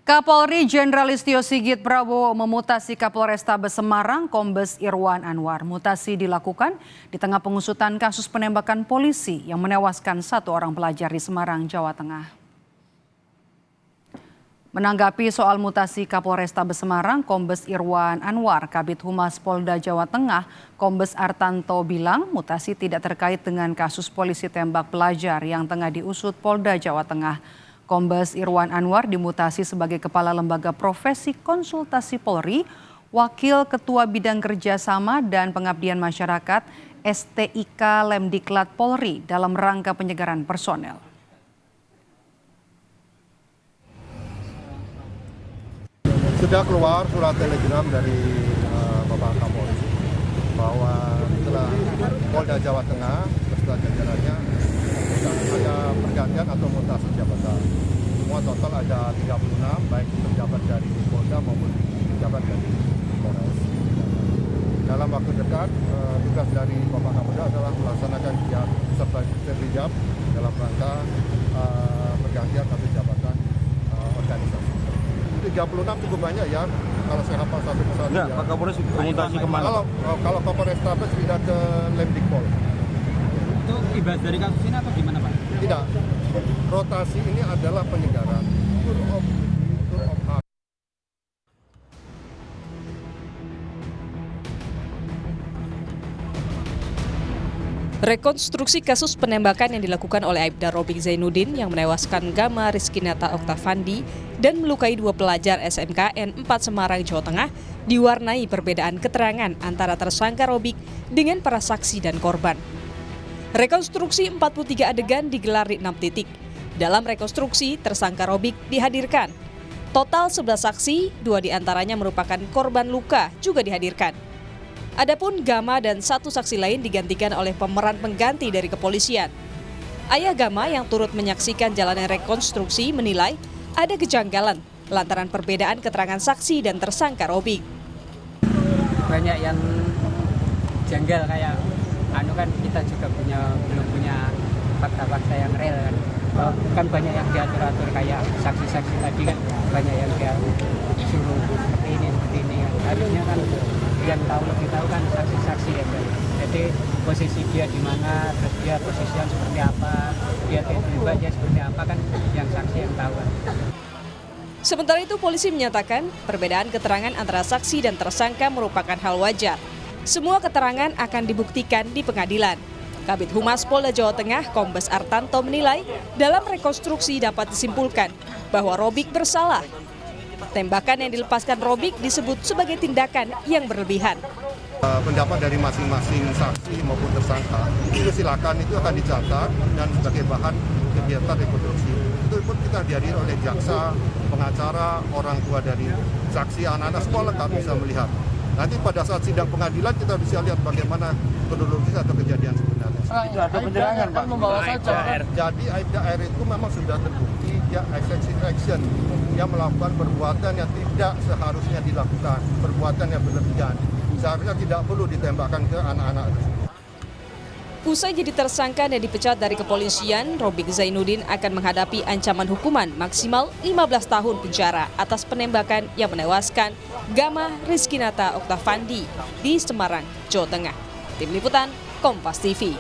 Kapolri Jenderal Listio Sigit Prabowo memutasi Kapolrestabes Semarang Kombes Irwan Anwar. Mutasi dilakukan di tengah pengusutan kasus penembakan polisi yang menewaskan satu orang pelajar di Semarang, Jawa Tengah. Menanggapi soal mutasi Kapolrestabes Semarang, Kombes Irwan Anwar, Kabid Humas Polda Jawa Tengah, Kombes Artanto bilang mutasi tidak terkait dengan kasus polisi tembak pelajar yang tengah diusut Polda Jawa Tengah. Kombes Irwan Anwar dimutasi sebagai Kepala Lembaga Profesi Konsultasi Polri, Wakil Ketua Bidang Kerjasama dan Pengabdian Masyarakat STIK Lemdiklat Polri dalam rangka penyegaran personel. Sudah keluar surat telegram dari Bapak Kapolri bahwa setelah Polda Jawa Tengah beserta jajarannya ada pergantian atau mutasi jabatan. Semua total ada 36, baik pejabat dari Polda maupun pejabat dari Polres. Dalam waktu dekat, tugas dari Bapak Kapolda adalah melaksanakan sertijab dalam rangka pergantian atau jabatan organisasi. 36 cukup banyak ya, kalau saya hafal satu persatu. Enggak, Pak Kapolres mutasi kemana? Kalau Kapolrestabes pindah ke Lemdikpol. Itu ibarat dari kasus ini apa gimana Pak? Tidak, rotasi ini adalah penyegaran. Tour of heart. Rekonstruksi kasus penembakan yang dilakukan oleh Aibda Robik Zainuddin yang menewaskan Gama Rizkinata Oktavandi dan melukai 2 pelajar SMKN 4 Semarang, Jawa Tengah diwarnai perbedaan keterangan antara tersangka Robik dengan para saksi dan korban. Rekonstruksi 43 adegan digelar di 6 titik. Dalam rekonstruksi, tersangka Robik dihadirkan. Total 11 saksi, 2 diantaranya merupakan korban luka juga dihadirkan. Adapun Gama dan 1 saksi lain digantikan oleh pemeran pengganti dari kepolisian. Ayah Gama yang turut menyaksikan jalannya rekonstruksi menilai ada kejanggalan lantaran perbedaan keterangan saksi dan tersangka Robik. Banyak yang janggal kayak kan kita juga belum punya fakta-fakta yang real kan banyak yang diatur-atur kayak saksi-saksi tadi kan banyak yang dia suruh seperti ini kan. Harusnya kan yang lebih tahu kan saksi-saksi ya kan. Jadi posisi dia di mana, terus dia posisinya seperti apa, dia tembaknya seperti apa kan yang saksi yang tahu kan. Sementara itu polisi menyatakan perbedaan keterangan antara saksi dan tersangka merupakan hal wajar. Semua keterangan akan dibuktikan di pengadilan. Kabid Humas Polda Jawa Tengah, Kombes Artanto menilai dalam rekonstruksi dapat disimpulkan bahwa Robik bersalah. Tembakan yang dilepaskan Robik disebut sebagai tindakan yang berlebihan. Pendapat dari masing-masing saksi maupun tersangka itu silakan, itu akan dicatat dan sebagai bahan kegiatan rekonstruksi. Itu pun kita dihadiri oleh jaksa, pengacara, orang tua dari saksi, anak-anak semua lengkap bisa melihat. Nanti pada saat sidang pengadilan kita bisa lihat bagaimana kronologis atau kejadian sebenarnya. Itu ada penyerangan Pak. Jadi Aibda R itu memang sudah terbukti dia excessive action. Dia melakukan perbuatan yang tidak seharusnya dilakukan, perbuatan yang berlebihan. Seharusnya tidak perlu ditembakkan ke anak-anak. Usai jadi tersangka dan dipecat dari kepolisian, Robik Zainuddin akan menghadapi ancaman hukuman maksimal 15 tahun penjara atas penembakan yang menewaskan Gama Rizkinata Oktavandi di Semarang, Jawa Tengah. Tim Liputan, Kompas TV.